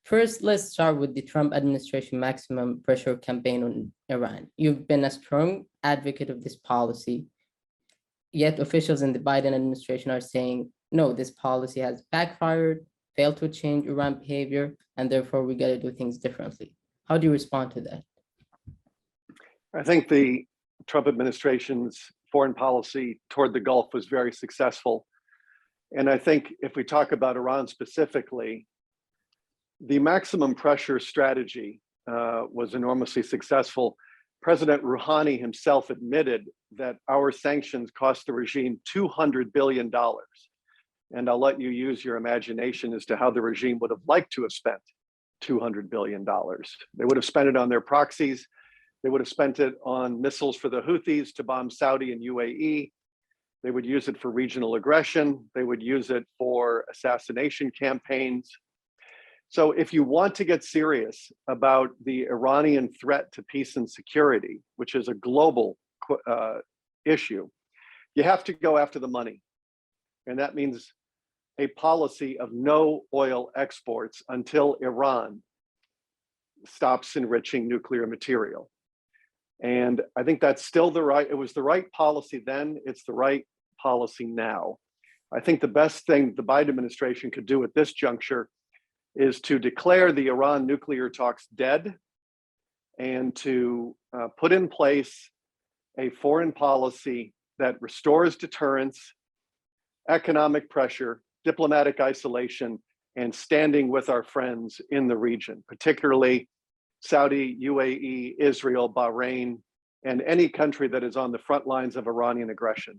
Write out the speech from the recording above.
First, let's start with the Trump administration maximum pressure campaign on Iran. You've been a strong advocate of this policy, yet officials in the Biden administration are saying, no, this policy has backfired, failed to change Iran behavior, and therefore we got to do things differently. How do you respond to that? I think the Trump administration's foreign policy toward the Gulf was very successful. And I think if we talk about Iran specifically, the maximum pressure strategy was enormously successful. President Rouhani himself admitted that our sanctions cost the regime $200 billion. And I'll let you use your imagination as to how the regime would have liked to have spent $200 billion. They would have spent it on their proxies. They would have spent it on missiles for the Houthis to bomb Saudi and UAE. They would use it for regional aggression. They would use it for assassination campaigns. So if you want to get serious about the Iranian threat to peace and security, which is a global issue, you have to go after the money. And that means a policy of no oil exports until Iran stops enriching nuclear material. And I think that's still it was the right policy then, it's the right policy now. I think the best thing the Biden administration could do at this juncture is to declare the Iran nuclear talks dead and to put in place a foreign policy that restores deterrence, economic pressure, diplomatic isolation, and standing with our friends in the region, particularly Saudi, UAE, Israel, Bahrain, and any country that is on the front lines of Iranian aggression.